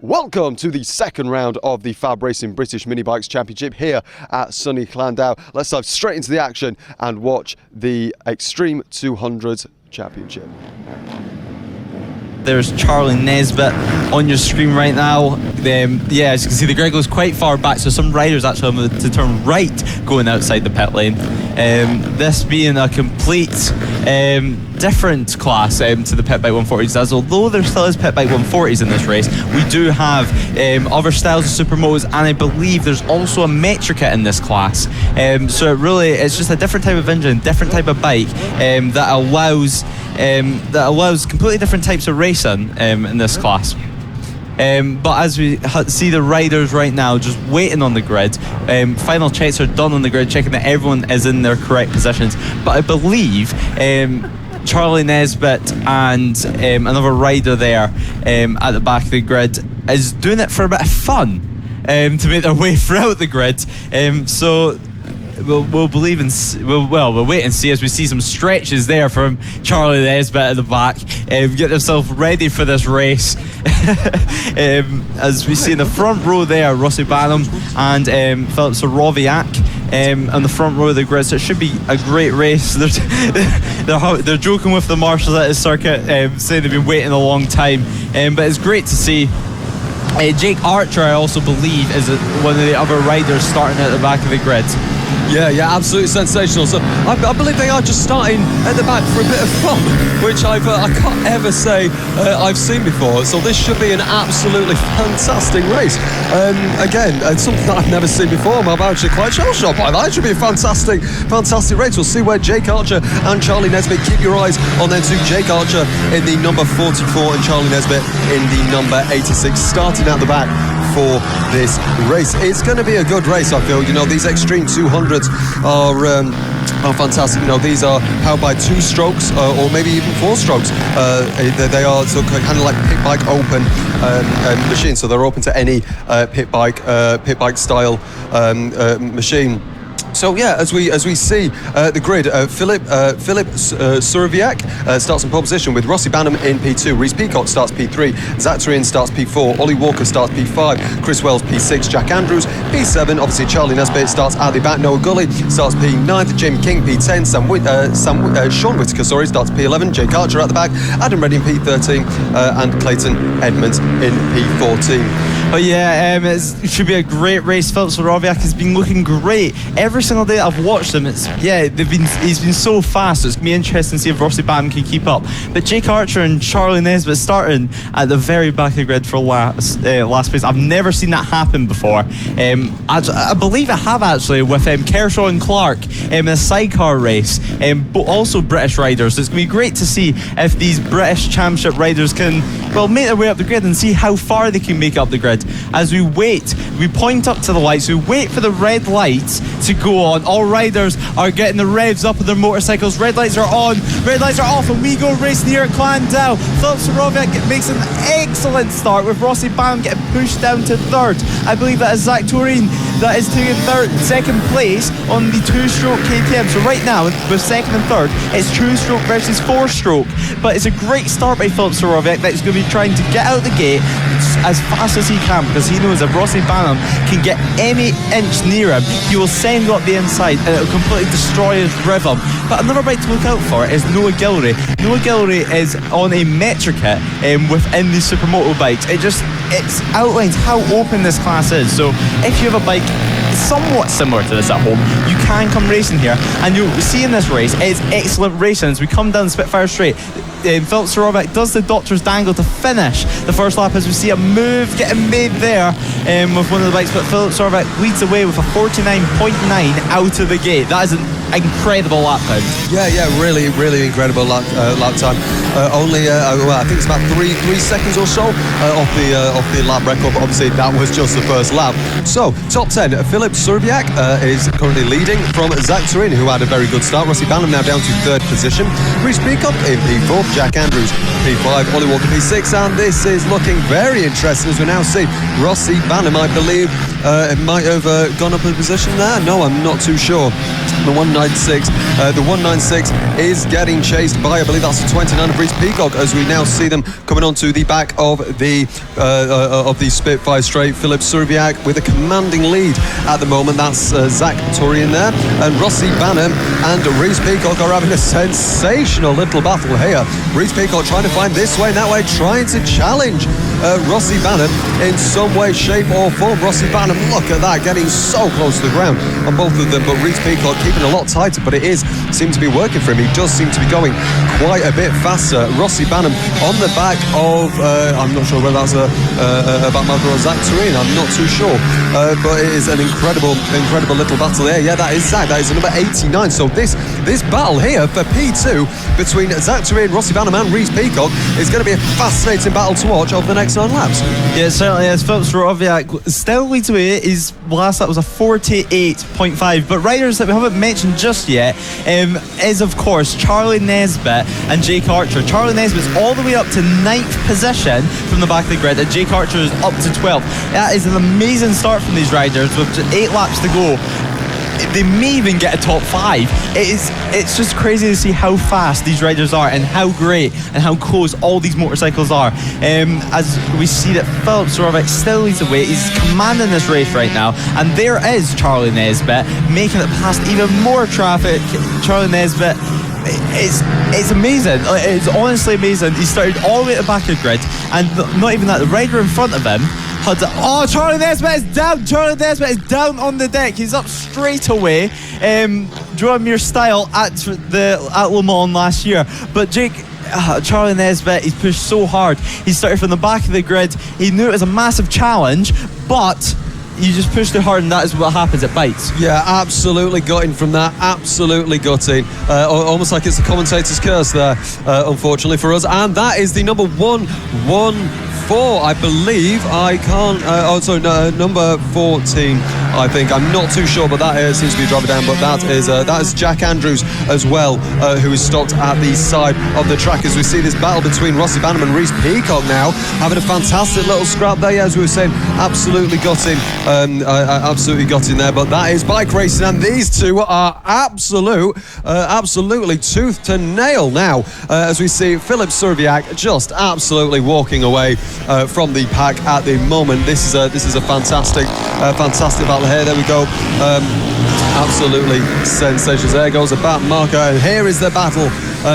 Welcome to the second round of the FAB-Racing British Minibikes Championship here at sunny Llandow. Let's dive straight into the action and watch the Extreme200 Championship. There's Charlie Nesbitt on your screen right now. Yeah, as you can see, the grid goes quite far back, so some riders actually have to turn right going outside the pit lane. This being a complete different class to the pit bike 140s, as although there still is pit bike 140s in this race, we do have other styles of supermotos, and I believe there's also a Metrica in this class. So it's just a different type of engine, different type of bike that allows completely different types of racing in this class. But as we see the riders right now just waiting on the grid, final checks are done on the grid, checking that everyone is in their correct positions. But I believe Charlie Nesbitt and another rider there at the back of the grid is doing it for a bit of fun to make their way throughout the grid. So we'll wait and see as we see some stretches there from Charlie Nesbitt at the back. Get themselves ready for this race. As we see in the front row there, Rossi BANHAM and Filip SUROWIAK on the front row of the grid, so it should be a great race. They're joking with the marshals at the circuit, saying they've been waiting a long time, but it's great to see. Jake Archer, I also believe, is one of the other riders starting at the back of the grid. Yeah, absolutely sensational. So I believe they are just starting at the back for a bit of fun, which I can't ever say I've seen before. So this should be an absolutely fantastic race. Again, it's something that I've never seen before. I'm actually quite shell-shocked by that. It should be a fantastic race. We'll see where Jake Archer and Charlie Nesbitt. Keep your eyes on them two. Jake Archer in the number 44 and Charlie Nesbitt in the number 86, starting at the back for this race. It's going to be a good race, I feel. You know, these Extreme200s are fantastic. You know, these are powered by 2 strokes or maybe even 4 strokes. They are so kind of like pit bike open machines, so they're open to any pit bike style machine. So yeah, as we see the grid, Filip SUROWIAK starts in pole position with Rossi BANHAM in P2. Reece PEACOCK starts P3. Zac TOERIEN starts P4. Ollie WALKER starts P5. Chris Wells P6. Jack Andrews P7. Obviously Charlie Nesbitt starts at the back. Noah Guillerly starts P9. Jamie King P10. Sean Whittaker starts P11. Jake Archer at the back. Adam Redding P13 and Clayton EDMUNDS in P14. Oh yeah, it should be a great race. Filip SUROWIAK has been looking great every single day I've watched him. He's been so fast, so it's going to be interesting to see if Rossi BANHAM can keep up. But Jake Archer and Charlie Nesbitt starting at the very back of the grid for last place. I've never seen that happen before. I believe I have actually with Kershaw and Clark in a sidecar race, but also British riders. So it's going to be great to see if these British Championship riders can make their way up the grid and see how far they can make up the grid. As we wait, we point up to the lights, we wait for the red lights to go on. All riders are getting the revs up on their motorcycles. Red lights are on, red lights are off, and we go racing here at Llandow. Filip SUROWIAK makes an excellent start with Rossi BANHAM getting pushed down to 3rd. I believe that is Zac TOERIEN that is taking 2nd place on the 2-stroke KTM. So right now, with 2nd and 3rd, it's 2-stroke versus 4-stroke. But it's a great start by Filip SUROWIAK that he's going to be trying to get out the gate as fast as he can, because he knows if Rossi BANHAM can get any inch near him, he will send up the inside and it will completely destroy his rhythm. But another bike to look out for is Noah Guillerly. Noah Guillerly is on a Metrica within the supermoto bikes. It outlines how open this class is. So if you have a bike somewhat similar to this at home, you can come racing here, and you'll see in this race it's excellent racing. As we come down Spitfire Straight, Filip SUROWIAK does the doctor's dangle to finish the first lap, as we see a move getting made there with one of the bikes, but Filip SUROWIAK leads away with a 49.9 out of the gate. That is an incredible lap time. Yeah, really incredible lap time. Only I think it's about 3 seconds or so off the lap record, but obviously that was just the first lap. So top 10, Filip SUROWIAK is currently leading from Zac TOERIEN, who had a very good start. Rossi BANHAM now down to 3rd position. Reece PEACOCK in P4. Jack Andrews P5. Ollie WALKER P6, and this is looking very interesting as we now see Rossi BANHAM, I believe, it might have gone up a position there. No, I'm not too sure. The 190 196. The 196 is getting chased by, I believe that's the 29 of Reece PEACOCK, as we now see them coming onto the back of the Spitfire straight. Filip SUROWIAK with a commanding lead at the moment. That's Zac TOERIEN there, and Rossi BANHAM and Reece PEACOCK are having a sensational little battle here. Reece PEACOCK trying to find this way and that way, trying to challenge Rossi BANHAM in some way, shape or form. Rossi BANHAM, look at that, getting so close to the ground on both of them, but Reece PEACOCK keeping a lot tighter, but it seems to be working for him. He does seem to be going quite a bit faster. Rossi BANHAM on the back of, I'm not sure whether that's about Marco or Zac TOERIEN, I'm not too sure, but it is an incredible little battle there. Yeah, that is Zac, that is the number 89. So this battle here for P2 between Zac TOERIEN, Rossi BANHAM and Reece PEACOCK is going to be a fascinating battle to watch over the next 9 laps. Yeah, it certainly is. Filip SUROWIAK still leads away. His last lap was a 48.5. But riders that we haven't mentioned just yet is, of course, Charlie NESBITT and Jake Archer. Charlie NESBITT's all the way up to 9th position from the back of the grid, and Jake Archer is up to 12th. That is an amazing start from these riders with just 8 laps to go. They may even get a top 5. It's just crazy to see how fast these riders are and how great and how close all these motorcycles are. As we see that Filip SUROWIAK still leads the way. He's commanding this race right now, and there is Charlie NESBITT making it past even more traffic. Charlie NESBITT, it's amazing. It's honestly amazing. He started all the way at the back of the grid, and not even that, the rider in front of him had to, Charlie NESBITT is down. Charlie NESBITT is down on the deck. He's up straight away. Joan Mir style at Le Mans last year, but Charlie NESBITT, he's pushed so hard. He started from the back of the grid. He knew it was a massive challenge, but you just pushed it hard, and that is what happens. It bites. Yeah, absolutely gutting from that. Absolutely gutting. Almost like it's the commentator's curse there, unfortunately for us. And that is the number 114, I believe. I can't. Number 14, I think. I'm not too sure, but that seems to be driving down. But that is Jack Andrews as well, who is stopped at the side of the track. As we see this battle between Rossi BANHAM and Reece PEACOCK now, having a fantastic little scrap there. Yeah, as we were saying, absolutely gutting. Absolutely got in there, but that is bike racing, and these two are absolutely tooth to nail now, as we see Filip SUROWIAK just absolutely walking away from the pack at the moment. This is a fantastic battle here. There we go. Absolutely sensational. There goes the back marker, and here is the battle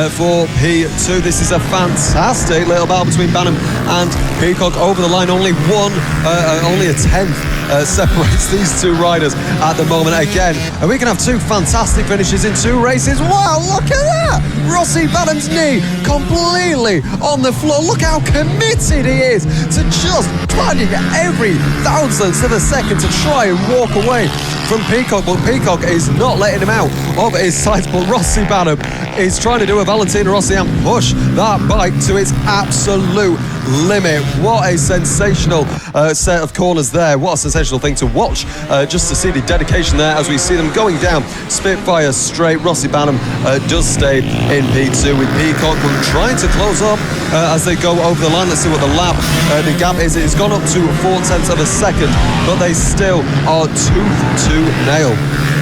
for P2. This is a fantastic little battle between BANHAM and PEACOCK over the line. Only a tenth separates these two riders at the moment again, and we can have 2 fantastic finishes in 2 races. Wow, look at that! Rossi BANHAM's knee completely on the floor. Look how committed he is to just finding every thousandth of a second to try and walk away from PEACOCK, but PEACOCK is not letting him out of his sights. But Rossi BANHAM is trying to do a Valentino Rossi and push that bike to its absolute limit. What a sensational set of corners there. What a sensational thing to watch, just to see the dedication there as we see them going down Spitfire straight. Rossi BANHAM does stay in P2 with PEACOCK trying to close up as they go over the line. Let's see what the gap is. It's gone up to 0.4 of a second, but they still are tooth to nail.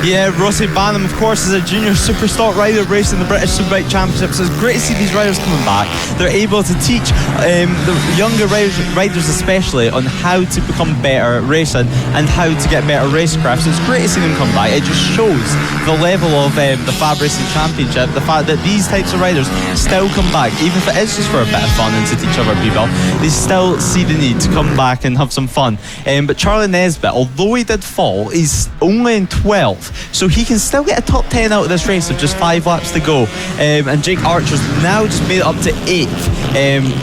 Yeah, Rossi BANHAM, of course, is a junior super stock rider racing the British Superbike Championships. So it's great to see these riders coming back. They're able to teach the younger riders especially on how to become better at racing and how to get better racecraft. So it's great to see them come back. It just shows the level of the FAB-Racing Championship, the fact that these types of riders still come back, even if it is just for a bit of fun and to teach other people. They still see the need to come back and have some fun. But Charlie NESBITT, although he did fall, he's only in 12th. So he can still get a top 10 out of this race with just 5 laps to go. And Jake Archer's now just made it up to 8th,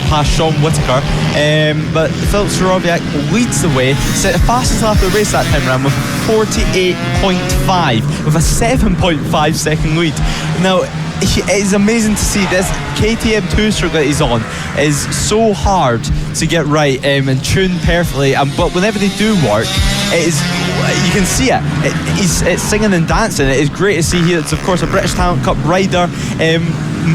past WHITTAKER. But Filip SUROWIAK leads the way, set the fastest lap of the race that time around with 48.5, with a 7.5 second lead. Now, it's amazing to see this KTM 2-stroke that he's on is so hard to get right and tune perfectly, but whenever they do work, it is, you can see it. It's singing and dancing. It is great to see here. It's of course a British Talent Cup rider,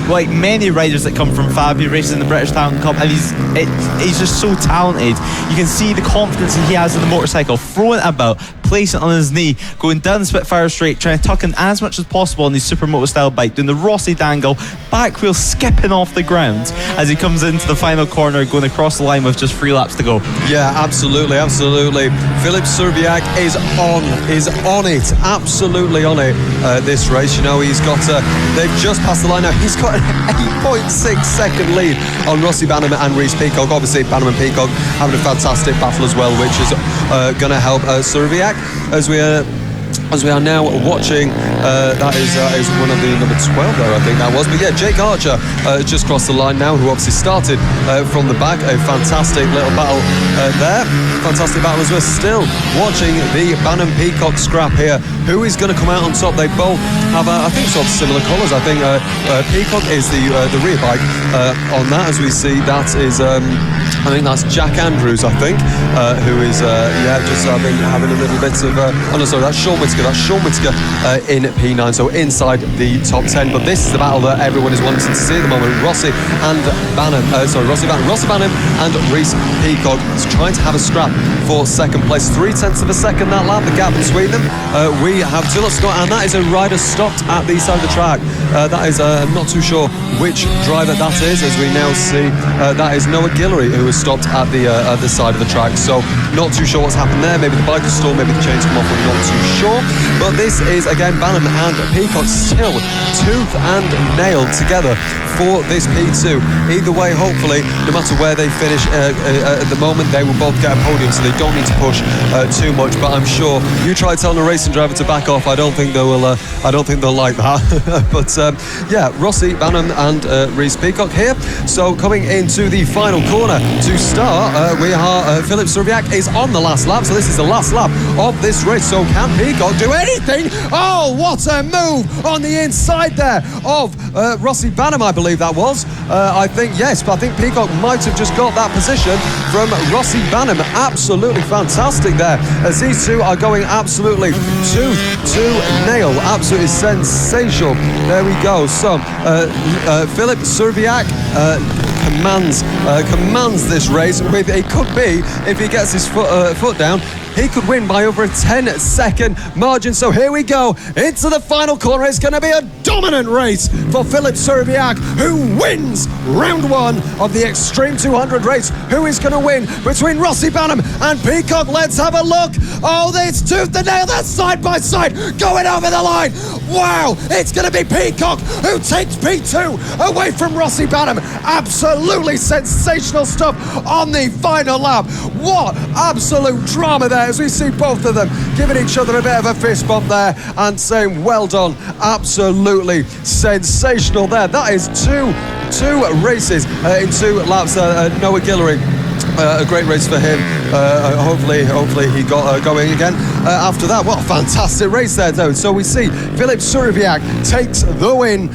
like many riders that come from FAB-Racing, the British Talent Cup, and he's just so talented. You can see the confidence that he has in the motorcycle, throwing it about, complacent on his knee, going down the Spitfire straight, trying to tuck in as much as possible on his Supermoto style bike, doing the Rossi dangle, back wheel skipping off the ground as he comes into the final corner, going across the line with just 3 laps to go. Yeah, absolutely. Filip SUROWIAK is on it, absolutely on it this race. You know, he's got, they've just passed the line now. He's got an 8.6 second lead on Rossi BANHAM and Reece PEACOCK. Obviously, BANHAM and PEACOCK having a fantastic battle as well, which is going to help SUROWIAK as we are now watching. That is one of the number 12 there, I think that was. But yeah, Jake Archer just crossed the line now, who obviously started from the back. A fantastic little battle there. Fantastic battle as we're still watching the BANHAM PEACOCK scrap here. Who is going to come out on top? They both have, I think, sort of similar colours. I think PEACOCK is the rear bike on that, as we see. That is, I think that's Jack Andrews, I think, who is, just having a little bit of, oh no, sorry, that's Sean Whittaker. That's Sean Whittaker in P9, so inside the top 10. But this is the battle that everyone is wanting to see at the moment. Rossi BANHAM and Reece PEACOCK is trying to have a scrap for second place. 0.3 of a second that lap, the gap between them. We have 2 laps to go, and that is a rider stopped at the side of the track. That is, I'm not too sure which driver that is, as we now see that is Noah Guillory, who was stopped at the side of the track. So not too sure what's happened there. Maybe the bike is stalled, maybe the chains come off, we're not too sure. But this is, again, BANHAM and PEACOCK still tooth and nail together for this P2. Either way, hopefully, no matter where they finish at the moment, they will both get a podium, so they don't need to push too much. But I'm sure you try telling a racing driver to back off, I don't think they will. I don't think they'll like that. But yeah, Rossi BANHAM and Reece PEACOCK here. So coming into the final corner to start, we are Filip SUROWIAK is on the last lap. So this is the last lap of this race. So can PEACOCK do anything? Oh, what a move on the inside there of Rossi BANHAM, I believe that was. I think, yes, but I think PEACOCK might have just got that position from Rossi BANHAM. Absolutely fantastic there, as these two are going absolutely tooth to nail. Absolutely sensational. There we go. So Filip SUROWIAK commands this race. With, it could be, if he gets his foot down, he could win by over a 10-second margin. So here we go into the final corner. It's going to be a dominant race for Filip SUROWIAK, who wins round 1 of the Extreme 200 race. Who is going to win between Rossi BANHAM and PEACOCK? Let's have a look. Oh, it's tooth and nail. That's side by side going over the line. Wow, it's going to be PEACOCK who takes P2 away from Rossi BANHAM. Absolutely sensational stuff on the final lap. What absolute drama there, as we see both of them giving each other a bit of a fist bump there and saying well done. Absolutely sensational there. That is two races in 2 laps. Noah Guillory, a great race for him. Hopefully he got going again after that. What a fantastic race there, though. So we see Filip SUROWIAK takes the win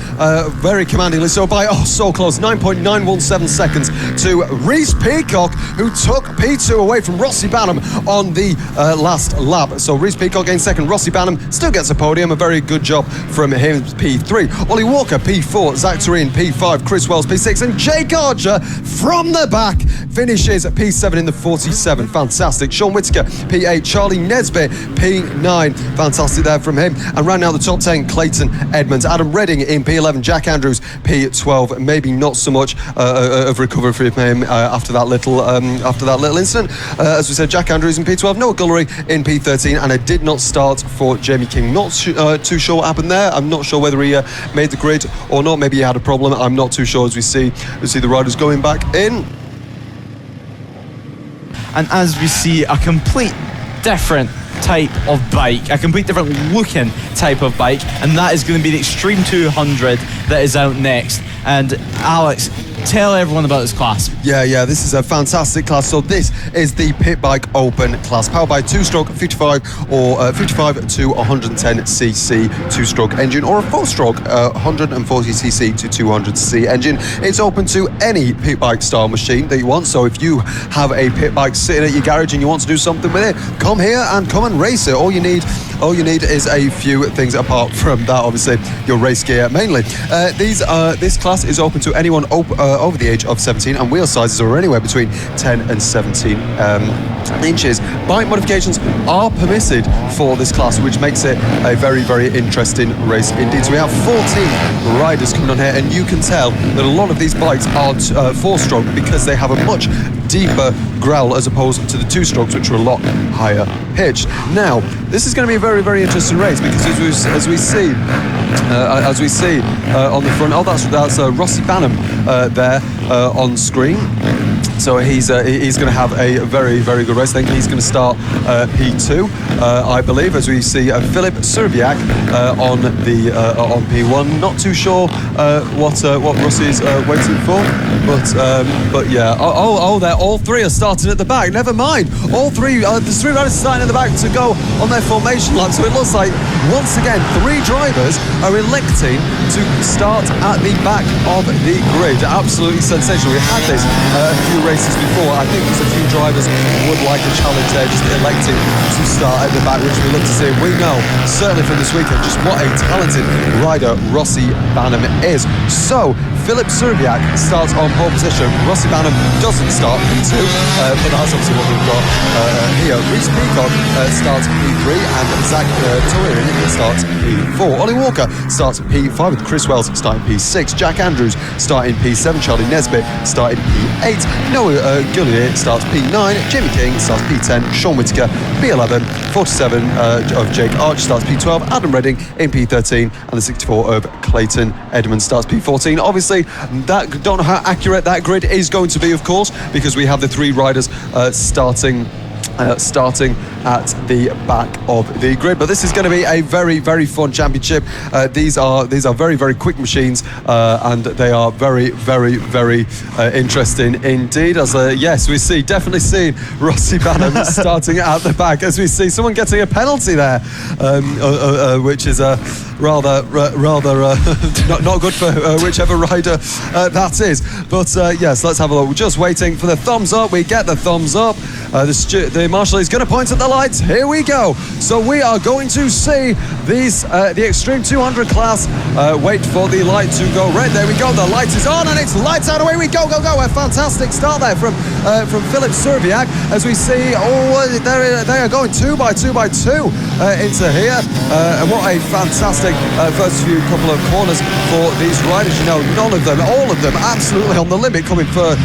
very commandingly. So by, so close, 9.917 seconds to Reece PEACOCK, who took P2 away from Rossi BANHAM on the last lap. So Reece PEACOCK in second, Rossi BANHAM still gets a podium. A very good job from him, P3. Ollie WALKER, P4, Zac TOERIEN, P5, Chris Wells, P6, and Jake Archer from the back finishes at P7 in the 47. Fantastic. Sean Whittaker, P8, Charlie NESBITT, P9. Fantastic there from him. And round out the top 10, Clayton EDMUNDS, Adam Redding in P11, Jack Andrews, P12. Maybe not so much of recovery for him after that little incident. As we said, Jack Andrews in P12, Noah Guillory in P13, and it did not start for Jamie King. Not too sure what happened there. I'm not sure whether he made the grid or not. Maybe he had a problem. I'm not too sure, as we see the riders going back in. And as we see, a complete different type of bike, a complete different looking type of bike, and that is going to be the Extreme 200 that is out next. And Alex, tell everyone about this class. Yeah, this is a fantastic class. So this is the Pit Bike Open class, powered by 2-stroke 55 or 55 to 110cc 2-stroke engine, or a 4-stroke 140cc to 200cc engine. It's open to any pit bike style machine that you want. So if you have a pit bike sitting at your garage and you want to do something with it, come here and come and race it. All you need is a few things apart from that, obviously your race gear mainly. This class is open to anyone over the age of 17, and wheel sizes are anywhere between 10 and 17 inches. Bike modifications are permitted for this class, which makes it a very, very interesting race indeed. So we have 14 riders coming on here, and you can tell that a lot of these bikes are 4-stroke because they have a much deeper growl as opposed to the 2-strokes, which are a lot higher pitched. Now, this is going to be a very, very interesting race because as we see on the front, that's Rossi BANHAM there on screen. So he's going to have a very, very good race. I think he's going to start P2, I believe, as we see Filip SUROWIAK on P1. Not too sure what Rossi is waiting for, but yeah. There, all three are starting at the back. Never mind, there's 3 riders starting at the back to go on their formation lap. So it looks like once again 3 drivers are electing to start at the back of the grid. Absolutely sensational. We had this a few races before. I think there's a few drivers would like a challenge there, just electing to start at the back, which we look to see. We know certainly from this weekend just what a talented rider Rossi BANHAM is. So Filip SUROWIAK starts on pole position. Rossi BANHAM doesn't start P2, but that's obviously what we've got here. Reece PEACOCK starts P3, and Zac TOERIEN starts P4. Ollie WALKER starts P5 with Chris Wells starting P6. Jack Andrews starting P7. Charlie NESBITT starting P8. Noah GUILLERY starts P9. Jamie King starts P10. Sean Whittaker P11. 47 of Jake Archer starts P12. Adam Redding in P13, and the 64 of Clayton EDMUNDS starts P14. Obviously, don't know how accurate that grid is going to be, of course, because we have the 3 riders starting at the back of the grid. But this is going to be a very, very fun championship. These are very, very quick machines, and they are very, very, very interesting indeed. As yes, we definitely see Rossi BANHAM starting at the back, as we see someone getting a penalty there, which is rather not good for whichever rider that is. But yes, let's have a look. We're just waiting for the thumbs up. We get the thumbs up. The marshal is going to point at the lights. Here we go. So we are going to see these the Extreme 200 class. Wait for the light to go red. There we go. The light is on, and it's lights out. Away we go. A fantastic start there from Filip SUROWIAK. As we see, they are going 2 by 2 by 2 into here. And what a fantastic first few couple of corners for these riders. You know, all of them absolutely on the limit coming through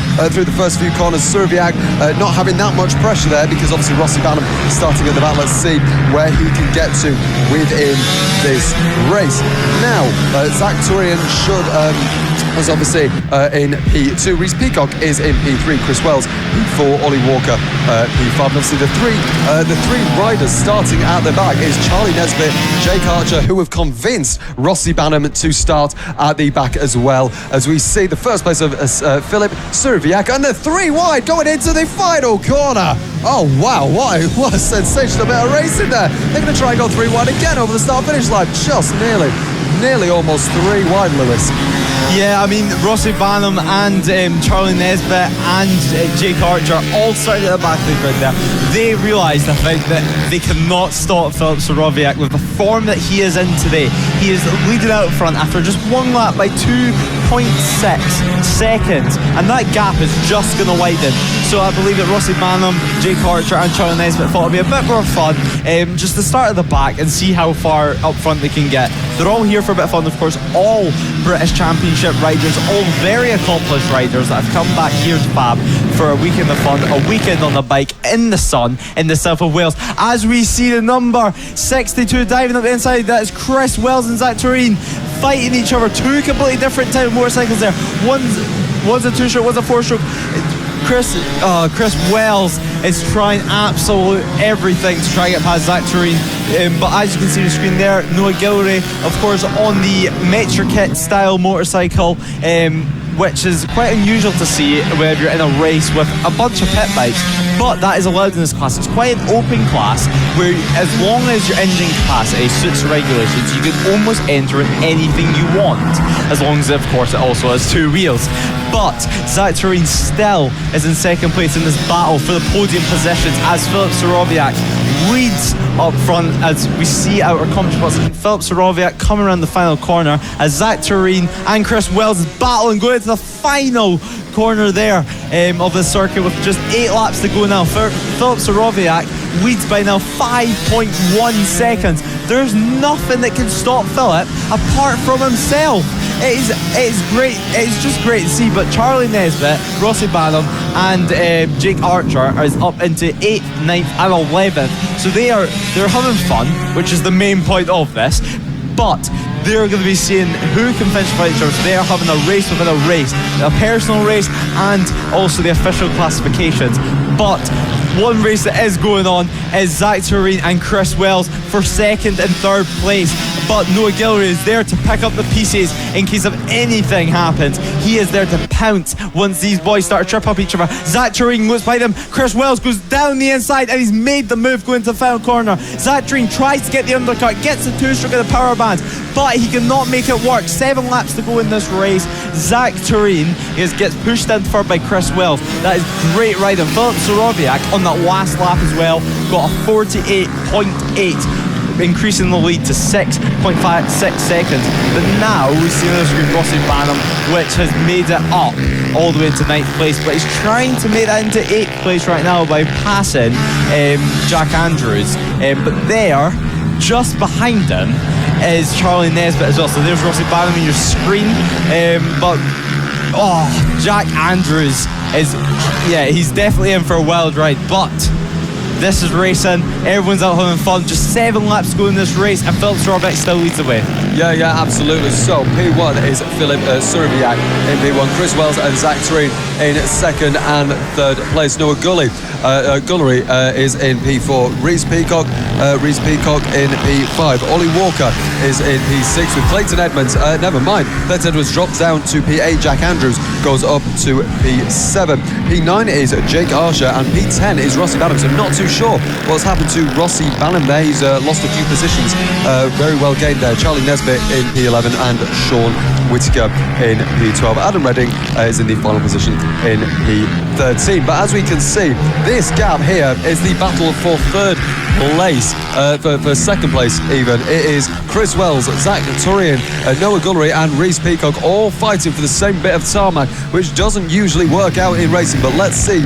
the first few corners. SUROWIAK not having that much pressure there because obviously Rossi BANHAM starting at the back. Let's see where he can get to within this race. Now, Zac TOERIEN was obviously in P2. Reece PEACOCK is in P3. Chris Wells P4. Ollie WALKER P5. And obviously the three riders starting at the back is Charlie NESBITT, Jake Archer, who have convinced Rossi BANHAM to start at the back as well. As we see the first place of Filip SUROWIAK, and the 3 wide going into the final corner. Oh wow, what a sensational bit of racing there. They're going to try and go 3 wide again over the start-finish line. Just nearly almost 3 wide, Lewis. Yeah, I mean, Rossi BANHAM and Charlie NESBITT and Jake Archer all started at the back of the grid there. They realised, I think, that they cannot stop Filip SUROWIAK with the form that he is in today. He is leading out front after just 1 lap by 2.6 seconds, and that gap is just going to widen. So I believe that Rossi BANHAM, Jake Archer and Charlie NESBITT thought it would be a bit more fun just to start at the back and see how far up front they can get. They're all here for a bit of fun, of course, all British Championship riders, all very accomplished riders that have come back here to FAB for a weekend of fun, a weekend on the bike in the sun in the south of Wales. As we see the number 62 diving up the inside, that is Chris Wells and Zac TOERIEN fighting each other. 2 completely different type of motorcycles there. One's a 2-stroke, one's a 4-stroke. Chris Wells is trying absolute everything to try and get past Zac TOERIEN, but as you can see on the screen there, Noah GUILLERY, of course, on the Metro Kit style motorcycle, which is quite unusual to see whenever you're in a race with a bunch of pit bikes, but that is allowed in this class. It's quite an open class where as long as your engine capacity suits the regulations, you can almost enter in anything you want, as long as, of course, it also has 2 wheels. But Zac TOERIEN still is in second place in this battle for the podium positions as Filip SUROWIAK leads up front. As we see our commentary box, Filip SUROWIAK coming around the final corner as Zac TOERIEN and Chris Wells is battling going into the final corner there of the circuit with just 8 laps to go now. Filip SUROWIAK leads by now 5.1 seconds. There's nothing that can stop Filip apart from himself. It's great. It's just great to see. But Charlie Nesbitt, Rossi BANHAM, and Jake Archer is up into 8th, 9th, and 11th. So they're having fun, which is the main point of this. But they're going to be seeing who can finish by each other. So they are having a race within a race, a personal race, and also the official classifications. But one race that is going on is Zac TOERIEN and Chris Wells for 2nd and 3rd place. But Noah Guillory is there to pick up the pieces in case of anything happens. He is there to pounce once these boys start to trip up each other. Zac TOERIEN goes by them. Chris Wells goes down the inside and he's made the move going to the final corner. Zac TOERIEN tries to get the undercut, gets the 2-stroke of the power band, but he cannot make it work. 7 laps to go in this race. Zac TOERIEN gets pushed in third by Chris Wells. That is great riding. Filip SUROWIAK on that last lap as well got a 48.8, increasing the lead to 6.56 seconds. But now we see on the screen Rossi BANHAM, which has made it up all the way to 9th place, but he's trying to make that into 8th place right now by passing Jack Andrews. But there, just behind him, is Charlie Nesbitt as well. So there's Rossi BANHAM on your screen. But Jack Andrews is, he's definitely in for a wild ride. But this is racing, everyone's out having fun. Just 7 laps to go in this race, and Filip SUROWIAK still leads the way. Yeah, absolutely. So P1 is Filip SUROWIAK in P1, Chris Wells and Zac TOERIEN in 2nd and 3rd place. Noah Guillory is in P4, Reece Peacock in P5, Ollie WALKER is in P6 with Clayton EDMUNDS. Never mind, Clayton EDMUNDS drops down to P8. Jack Andrews goes up to P7. P9 is Jake Archer, and P10 is Rossi BANHAM. So not too sure what's happened to Rossi BANHAM there. He's lost a few positions. Very well gained there. Charlie Nesbitt in P11 and Sean Whittaker in P12. Adam Redding is in the final position in P13. But as we can see, this gap here is the battle for 3rd place, for 2nd place even. It is Chris Wells, Zac TOERIEN, Noah Guillory and Reece Peacock all fighting for the same bit of tarmac, which doesn't usually work out in racing. But let's see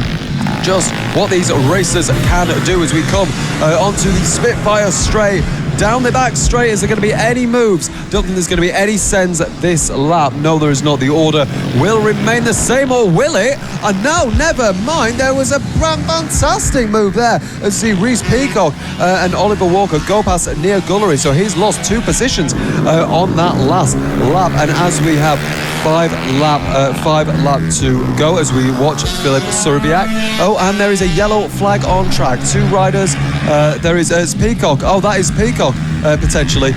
just what these racers can do as we come onto the Spitfire straight. Down the back straight, is there going to be any moves? Don't think there's going to be any sends this lap. No, there is not. The order will remain the same, or will it? And no, never mind. There was a fantastic move there. Let's see Reece Peacock and Oliver Walker go past Noah Guillory. So he's lost 2 positions on that last lap. And as we have 5 lap to go as we watch Filip SUROWIAK. Oh, and there is a yellow flag on track. 2 riders. There is Peacock. Oh, that is Peacock potentially.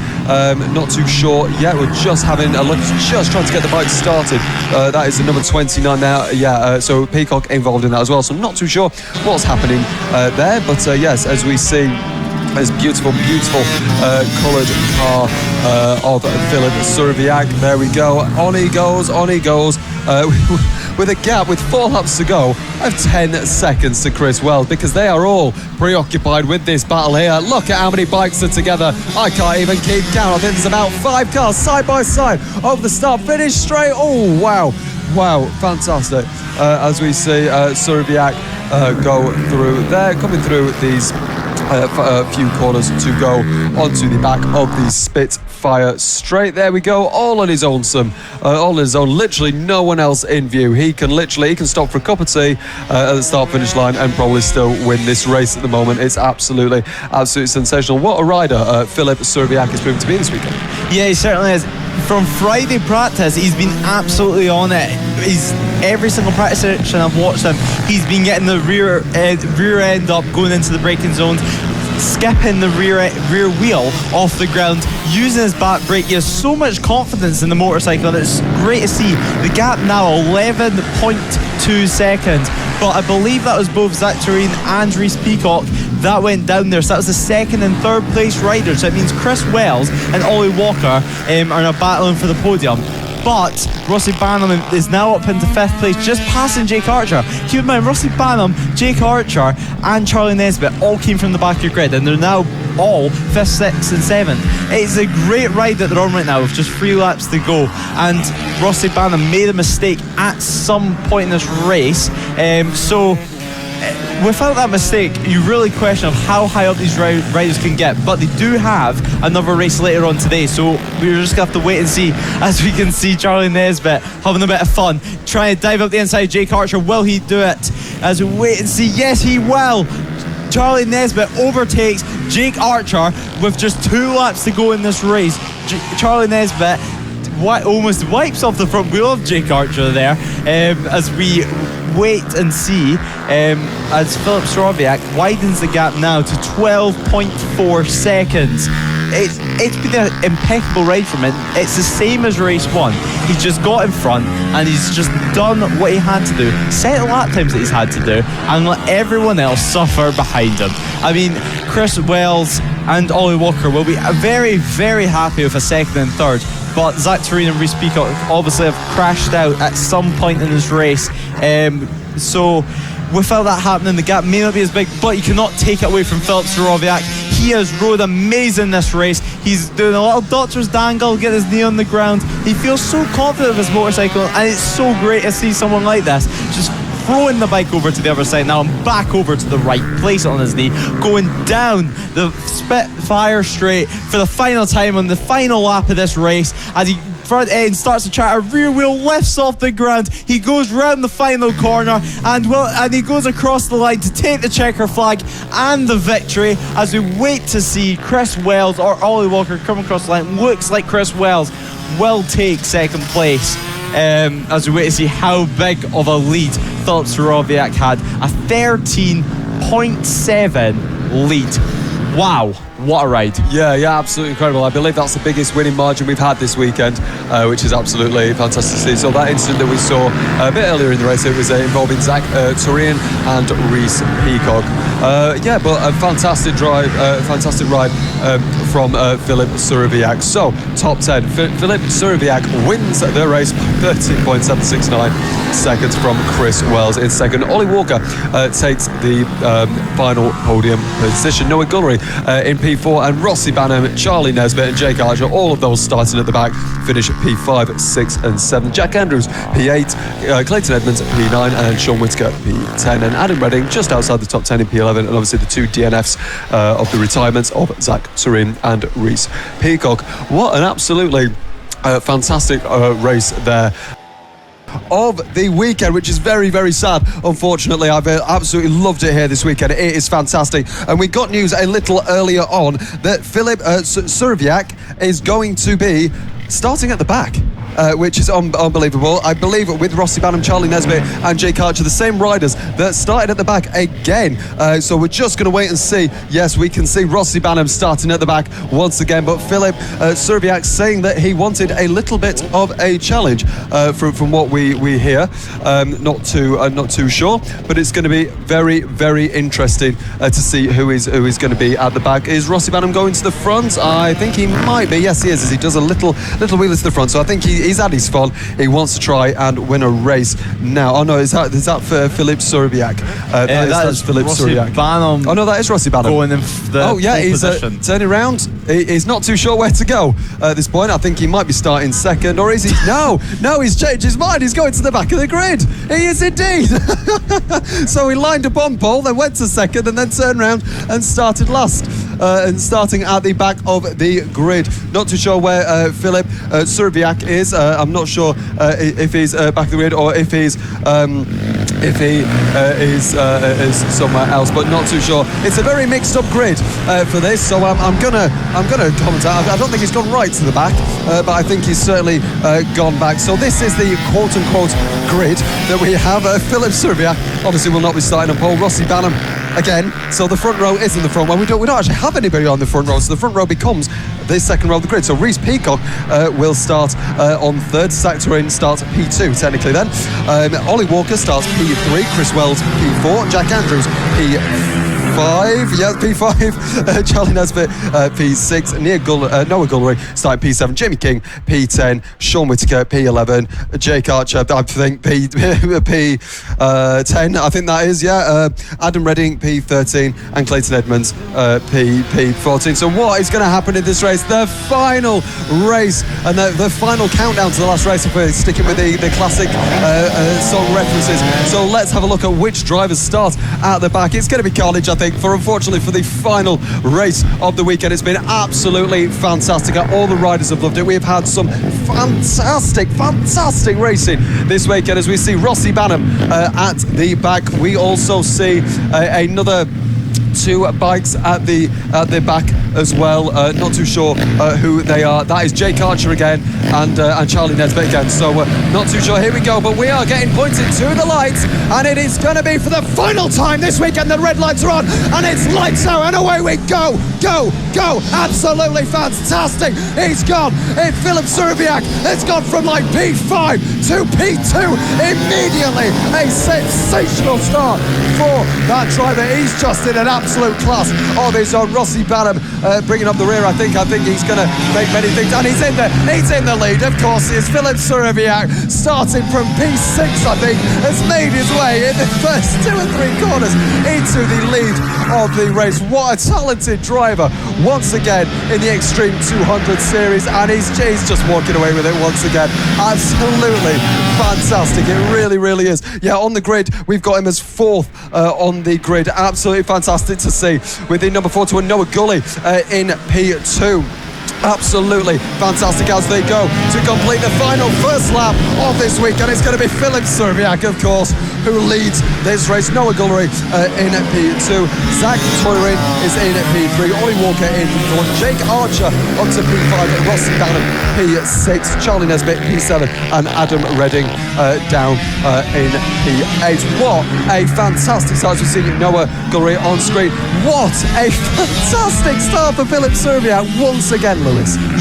Not too sure yet. We're just having a look, just trying to get the bike started. That is the number 29 now. So Peacock involved in that as well. So I'm not too sure what's happening there. But yes, as we see, this beautiful coloured car of Filip SUROWIAK. There we go. On he goes. With a gap with 4 laps to go of 10 seconds to Chris Wells, because they are all preoccupied with this battle here. Look at how many bikes are together. I can't even keep count. I think there's about 5 cars side by side over the start finish straight. Oh, wow, fantastic. As we see SUROWIAK go through there, coming through these a few corners to go onto the back of the Spitfire straight. There we go, all on his own, literally no one else in view. He can stop for a cup of tea at the start finish line and probably still win this race at the moment. It's absolutely sensational. What a rider Filip SUROWIAK is proving to be this weekend. Yeah, he certainly is. From Friday practice, he's been absolutely on it. Every single practice session I've watched him, he's been getting the rear end up, going into the braking zones, skipping the rear wheel off the ground, using his back brake. He has so much confidence in the motorcycle, and it's great to see. The gap now 11.2 seconds, but I believe that was both Zac TOERIEN and Reece Peacock that went down there. So that was the 2nd and 3rd place riders. So it means Chris Wells and Ollie WALKER are now battling for the podium. But Rossi BANHAM is now up into 5th place, just passing Jake Archer. Keep in mind, Rossi BANHAM, Jake Archer and Charlie Nesbitt all came from the back of your grid, and they're now all 5th, 6th and 7th. It's a great ride that they're on right now with just 3 laps to go, and Rossi BANHAM made a mistake at some point in this race, so without that mistake, you really question of how high up these riders can get. But they do have another race later on today, so we're just going to have to wait and see. As we can see, Charlie NESBITT having a bit of fun, trying to dive up the inside. Jake Archer, will he do it? As we wait and see, yes he will. Charlie NESBITT overtakes Jake Archer with just 2 laps to go in this race. Charlie NESBITT almost wipes off the front wheel of Jake Archer there, as we wait and see, as Filip SUROWIAK widens the gap now to 12.4 seconds. It's been an impeccable ride from him. It's the same as race 1. He just got in front and he's just done what he had to do, set the lap times that he's had to do, and let everyone else suffer behind him. I mean, Chris Wells and Ollie WALKER will be very, very happy with a 2nd and 3rd. But Zac TOERIEN and Reece PEACOCK obviously have crashed out at some point in this race. So without that happening, the gap may not be as big, but you cannot take it away from Filip SUROWIAK. He has rode amazing this race. He's doing a little doctor's dangle, get his knee on the ground. He feels so confident of his motorcycle, and it's so great to see someone like this just throwing the bike over to the other side now and back over to the right, place it on his knee, going down the Spitfire straight for the final time on the final lap of this race. As he front end starts to chatter, rear wheel lifts off the ground, he goes round the final corner and he goes across the line to take the checker flag and the victory, as we wait to see Chris Wells or Ollie WALKER come across the line. Looks like Chris Wells will take 2nd place, as we wait to see how big of a lead Filip SUROWIAK had. A 13.7 lead. Wow, what a ride. Yeah, absolutely incredible. I believe that's the biggest winning margin we've had this weekend, which is absolutely fantastic to see. So that incident that we saw a bit earlier in the race, it was involving Zac TOERIEN and Reece PEACOCK. But a fantastic drive, fantastic ride from Filip SUROWIAK. So, top 10. Filip SUROWIAK wins the race by 13.769 seconds from Chris Wells in 2nd. Ollie WALKER takes the final podium position. Noah GUILLERY in P4, and Rossi BANHAM, Charlie NESBITT and Jake Archer, all of those starting at the back, finish P5, 6 and 7. Jack Andrews P8, Clayton EDMUNDS P9, and Sean Whittaker P10, and Adam Redding just outside the top 10 in P11, and obviously the 2 DNFs of the retirements of Zac TOERIEN and Reece PEACOCK. What an absolutely fantastic race there of the weekend, which is very, very sad. Unfortunately, I've absolutely loved it here this weekend. It is fantastic. And we got news a little earlier on that Filip SUROWIAK is going to be starting at the back. Which is unbelievable. I believe with Rossi BANHAM, Charlie NESBITT and Jake Archer, the same riders that started at the back again. So we're just going to wait and see. Yes, we can see Rossi BANHAM starting at the back once again, but Filip SUROWIAK saying that he wanted a little bit of a challenge from what we hear. Not too sure, but it's going to be very, very interesting to see who is going to be at the back. Is Rossi BANHAM going to the front? I think he might be. Yes, he is, as he does a little wheelie to the front. So I think he's had his fun. He wants to try and win a race now. Oh no, is that for Filip SUROWIAK? That is Filip SUROWIAK. BANHAM. Oh no, that is Rossi BANHAM. Going in the he's turning around. He's not too sure where to go at this point. I think he might be starting 2nd, or is he? No, he's changed his mind. He's going to the back of the grid. He is indeed. So he lined up on pole, then went to 2nd, and then turned around and started last. And starting at the back of the grid. Not too sure where Filip SUROWIAK is. I'm not sure if he's back of the grid or if he is somewhere else, but not too sure. It's a very mixed up grid for this, so I'm gonna comment. I don't think he's gone right to the back, but I think he's certainly gone back. So this is the quote unquote grid that we have. Filip SUROWIAK obviously will not be starting on pole. Rossi BANHAM again, so the front row is in the front. Well, we don't actually have anybody on the front row, so the front row becomes the 2nd row of the grid. So Reece PEACOCK will start on 3rd. Zac TOERIEN starts P2 technically then. Ollie WALKER starts P3. Chris Wells P4. Jack Andrews P5. P5, yeah, P5, Charlie Nesbitt, P6, Noah Guillory starting P7, Jamie King, P10, Sean Whittaker, P11, Jake Archer, I think P10, I think that is, yeah, Adam Redding, P13, and Clayton EDMUNDS, P14. So what is going to happen in this race? The final race, and the final countdown to the last race, if we're sticking with the classic song references. So let's have a look at which drivers start at the back. It's going to be carnage, I think, unfortunately for the final race of the weekend. It's been absolutely fantastic. All the riders have loved it. We've had some fantastic racing this weekend as we see Rossi BANHAM at the back. We also see another two bikes at the back as well. Not too sure who they are. That is Jake Archer again and Charlie Nesbitt again. So not too sure. Here we go. But we are getting pointed to the lights, and it is going to be for the final time this weekend. The red lights are on, and it's lights out, and away we go. Absolutely fantastic. He's gone. Filip SUROWIAK has gone from like P5 to P2 immediately. A sensational start for that driver. He's just in an absolute class of his own. Rossi BANHAM bringing up the rear. I think he's going to make many things, and he's in the lead. Of course, it's Filip SUROWIAK starting from P6. I think has made his way in the first 2 or 3 corners into the lead of the race. What a talented driver once again in the Extreme 200 series, and he's just walking away with it once again. Absolutely fantastic. It really is. Yeah, on the grid we've got him as 4th on the grid. Absolutely fantastic to see, with the number 41 Noah Guillory in P2. Absolutely fantastic as they go to complete the final first lap of this weekend. It's going to be Filip SUROWIAK, of course, who leads this race. Noah Guillory in P2. Zac TOERIEN is in P3. Ollie WALKER in P4. Jake Archer up to P5. Rossi BANHAM P6. Charlie Nesbitt P7. And Adam Redding down in P8. What a fantastic start. As we see Noah Guillory on screen. What a fantastic start for Filip SUROWIAK once again, Lewis.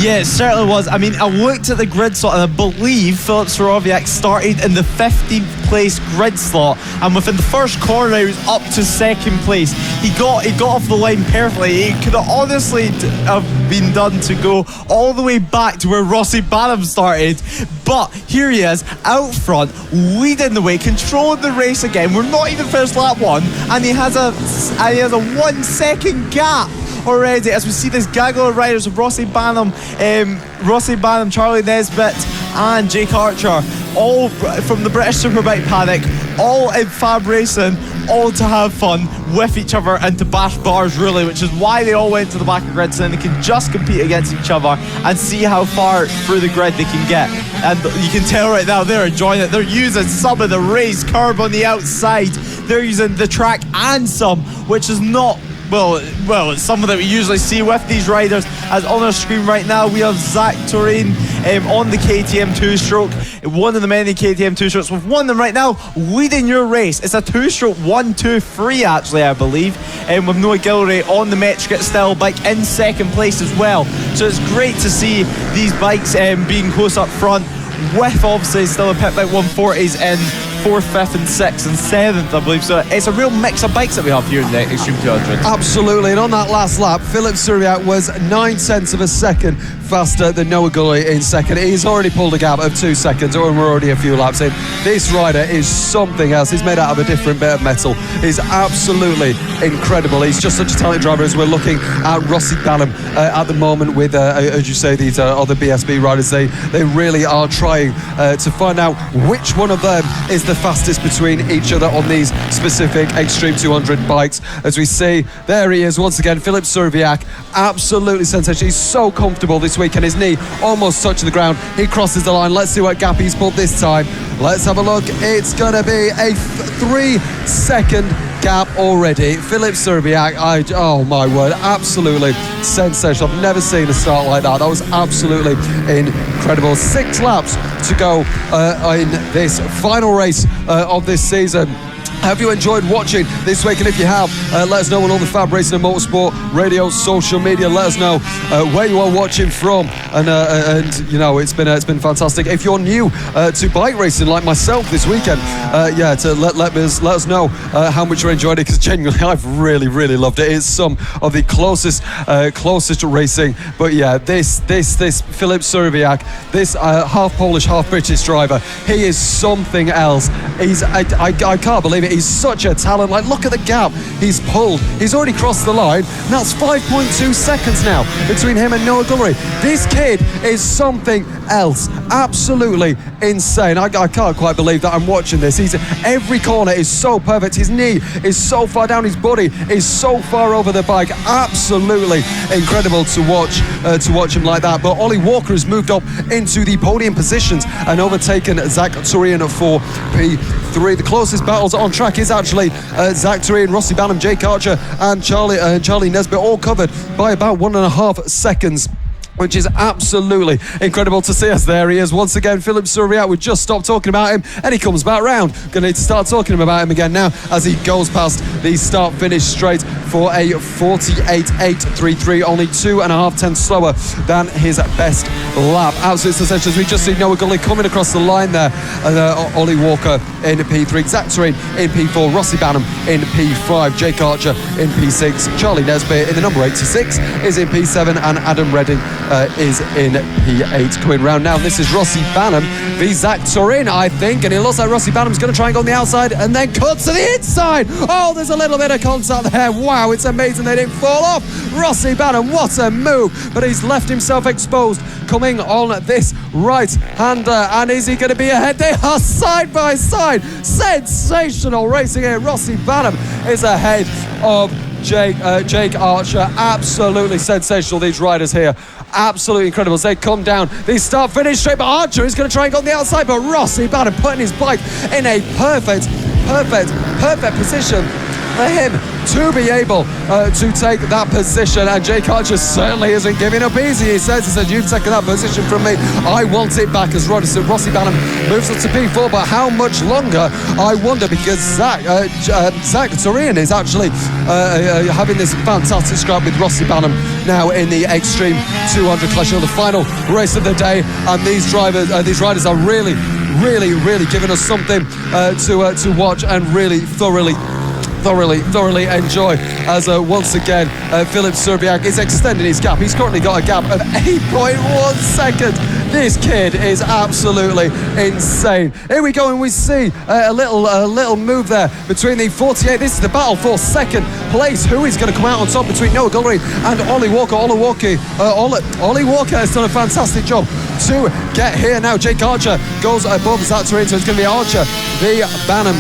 Yeah, it certainly was. I mean, I looked at the grid slot and I believe Filip SUROWIAK started in the 15th place grid slot, and within the first corner he was up to 2nd place. He got off the line perfectly. It could have honestly have been done to go all the way back to where Rossi BANHAM started, but here he is out front, leading the way, controlling the race again. We're not even first lap 1, and he has a 1 second gap already as we see this gaggle of riders of Rossi BANHAM, Charlie Nesbitt and Jake Archer, all from the British Superbike paddock, all in FAB-Racing, all to have fun with each other and to bash bars, really, which is why they all went to the back of the grid, so then they can just compete against each other and see how far through the grid they can get. And you can tell right now they're enjoying it. They're using some of the raised curb on the outside. They're using the track and some, which is not well, it's something that we usually see with these riders. As on our screen right now, we have Zac TOERIEN on the KTM 2-stroke, one of the many KTM 2-strokes. We've won them right now, leading your race. It's a 2-stroke 1-2-3 actually, I believe, with Noah Guillory on the Metric Style bike in 2nd place as well. So it's great to see these bikes being close up front, with obviously still a pit bike 140s in 4th, 5th and 6th and 7th, I believe. So it's a real mix of bikes that we have here in the Extreme 200. Absolutely, and on that last lap, Filip SUROWIAK was 9/10 of a second faster than Noah Guillory in 2nd. He's already pulled a gap of 2 seconds, and we're already a few laps in. This rider is something else. He's made out of a different bit of metal. He's absolutely incredible. He's just such a talented driver. As we're looking at Rossi BANHAM at the moment with, as you say, these other BSB riders, they really are trying to find out which one of them is the fastest between each other on these specific Extreme 200 bikes. As we see, there he is once again, Filip SUROWIAK, absolutely sensational. He's so comfortable this week, and his knee almost touching the ground. He crosses the line. Let's see what gap he's pulled this time. Let's have a look. It's going to be a 3-second gap already. Filip SUROWIAK, oh my word, absolutely sensational. I've never seen a start like that. That was absolutely incredible. 6 laps to go in this final race of this season. Have you enjoyed watching this week? And if you have, let us know on all the Fab Racing and Motorsport radio, social media. Let us know where you are watching from, and you know, it's been fantastic. If you're new to bike racing like myself this weekend, to let us know how much you enjoyed it, because genuinely I've really loved it. It's some of the closest racing. But yeah, this Filip SUROWIAK, this half Polish, half British driver, he is something else. I can't believe it. He's such a talent. Like, look at the gap he's pulled. He's already crossed the line. And that's 5.2 seconds now between him and Noah Guillory. This kid is something else. Absolutely insane. I can't quite believe that I'm watching this. Every corner is so perfect. His knee is so far down. His body is so far over the bike. Absolutely incredible to watch him like that. But Ollie WALKER has moved up into the podium positions and overtaken Zac TOERIEN for P3. The closest battles on track is actually Zac TOERIEN, Rossi BANHAM, Jake Archer and Charlie NESBITT, all covered by about 1.5 seconds, which is absolutely incredible to see us. There he is once again, Filip SUROWIAK. We just stopped talking about him and he comes back round. Gonna need to start talking about him again now as he goes past the start finish straight for a 48.833, only 2.5 tenths slower than his best lap. Absolute sensations. We just see Noah Guillory coming across the line there, and Ollie WALKER in P3, Zac TOERIEN in P4, Rossi BANHAM in P5, Jake Archer in P6, Charlie NESBITT in the number 86 is in P7, and Adam Redding is in P8. Coming round now, this is Rossi BANHAM v Zac TOERIEN, I think, and it looks like Rossi BANHAM's going to try and go on the outside and then cut to the inside. Oh, there's a little bit of contact there. Wow, it's amazing they didn't fall off. Rossi BANHAM, what a move, but he's left himself exposed coming on this right-hander, and is he going to be ahead? They are side by side. Sensational racing here. Rossi BANHAM is ahead of Jake Archer. Absolutely sensational, these riders here. Absolutely incredible as they come down. They start finish straight, but Archer is going to try and go on the outside, but Rossi BANHAM putting his bike in a perfect position for him to be able to take that position, and Jake Archer certainly isn't giving up easy. He says, you've taken that position from me, I want it back, as Rossi BANHAM moves up to P4, but how much longer, I wonder, because Zac TOERIEN is actually having this fantastic scrap with Rossi BANHAM now in the Extreme 200 clash, the final race of the day, and these riders are really giving us something to watch and really thoroughly enjoy, as once again Filip SUROWIAK is extending his gap. He's currently got a gap of 8.1 seconds. This kid is absolutely insane. Here we go, and we see a little move there between the 48. This is the battle for second place. Who is going to come out on top between Noah Guillory and Ollie WALKER? Ollie WALKER has done a fantastic job to get here. Now Jake Archer goes above Zac TOERIEN, so it's going to be Archer v BANHAM.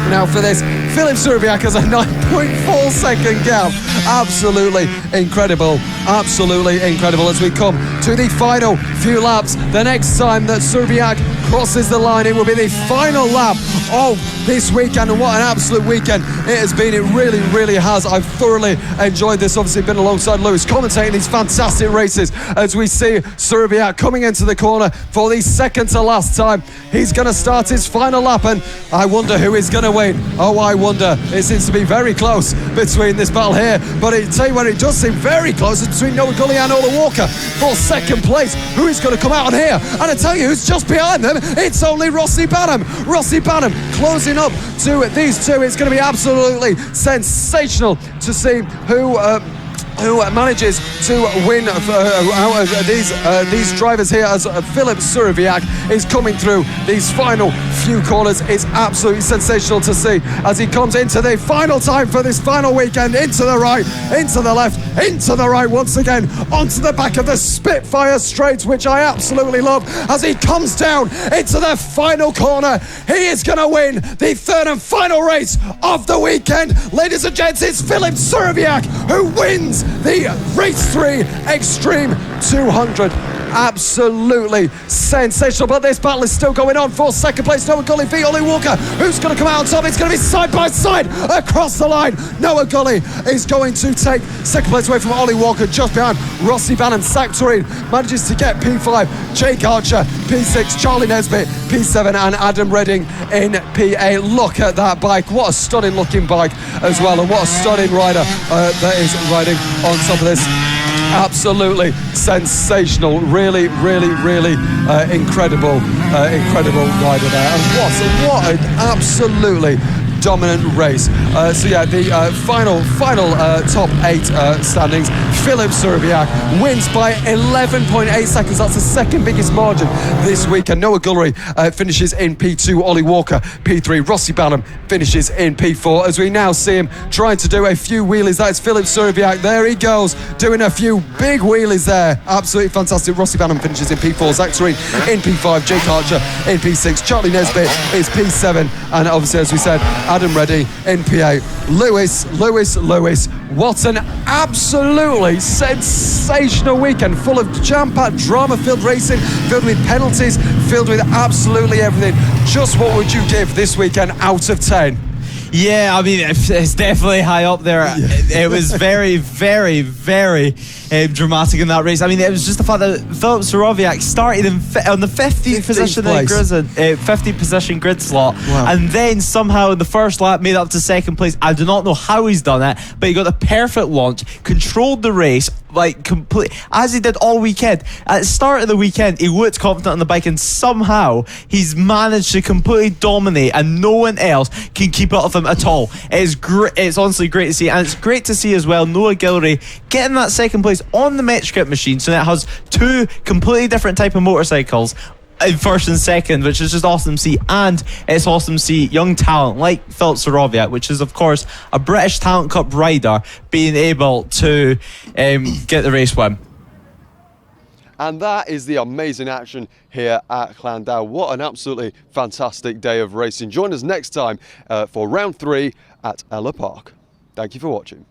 Now for this, Filip SUROWIAK has a 9.4 second gap. Absolutely incredible as we come to the final few laps. The next time that SUROWIAK crosses the line, it will be the final lap of this weekend, and what an absolute weekend it has been. It really has. I've thoroughly enjoyed this. Obviously been alongside Lewis commentating these fantastic races as we see SUROWIAK coming into the corner for the second to last time. He's going to start his final lap, and I wonder who is going to win. Oh, I wonder. It seems to be very close between this battle here, but I tell you what, it does seem very close. It's between Noah Guillory and Ollie WALKER for second place. Who is going to come out on here? And I tell you who's just behind them. It's only Rossi BANHAM. Rossi BANHAM closing up to these two. It's going to be absolutely sensational to see who manages to win out of these drivers here, as Filip SUROWIAK is coming through these final few corners. It's absolutely sensational to see as he comes into the final time for this final weekend, into the right, into the left, into the right once again, onto the back of the Spitfire straight, which I absolutely love, as he comes down into the final corner. He is going to win the third and final race of the weekend. Ladies and gents, it's Filip SUROWIAK who wins the Race 3 Extreme 200. Absolutely sensational, but this battle is still going on for second place. Noah Gully v Ollie Walker. Who's going to come out on top? It's going to be side by side across the line. Noah Gully is going to take second place away from Ollie Walker, just behind Rossi BANHAM. Zac TOERIEN manages to get P5, Jake Archer P6, Charlie NESBITT P7, and Adam Redding in P8. Look at that bike. What a stunning looking bike as well, and what a stunning rider that is riding on top of this. Absolutely sensational, really incredible rider there, and what an absolutely dominant race. So yeah, the final top 8 standings. Filip SUROWIAK wins by 11.8 seconds. That's the second biggest margin this weekend. Noah Gullery finishes in P2. Ollie Walker P3. Rossi BANHAM finishes in P4. As we now see him trying to do a few wheelies. That's Filip SUROWIAK. There he goes, doing a few big wheelies there. Absolutely fantastic. Rossi BANHAM finishes in P4. Zac TOERIEN in P5. Jake Archer in P6. Charlie NESBITT is P7, and obviously, as we said, Adam Redding in P8. Lewis, what an absolutely sensational weekend, full of jam-packed, drama-filled racing, filled with penalties, filled with absolutely everything. Just what would you give this weekend out of 10? Yeah, I mean, it's definitely high up there. Yeah. It was very dramatic in that race. I mean, it was just the fact that Filip SUROWIAK started on the 50th position in 50th position grid slot, wow. And then somehow in the first lap made up to second place. I do not know how he's done it, but he got the perfect launch, controlled the race like complete as he did all weekend. At the start of the weekend, he looked confident on the bike, and somehow he's managed to completely dominate, and no one else can keep up with him at all. It's great. It's honestly great to see, and it's great to see as well Noah Gullery getting that second place on the Metric machine, so that has 2 completely different type of motorcycles in first and second, which is just awesome to see. And it's awesome to see young talent like Filip SUROWIAK, which is of course a British Talent Cup rider, being able to get the race win. And that is the amazing action here at Llandow. What an absolutely fantastic day of racing. Join us next time for round 3 at Ella Park. Thank you for watching.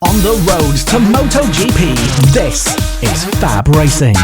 On the road to MotoGP, this is FAB-Racing.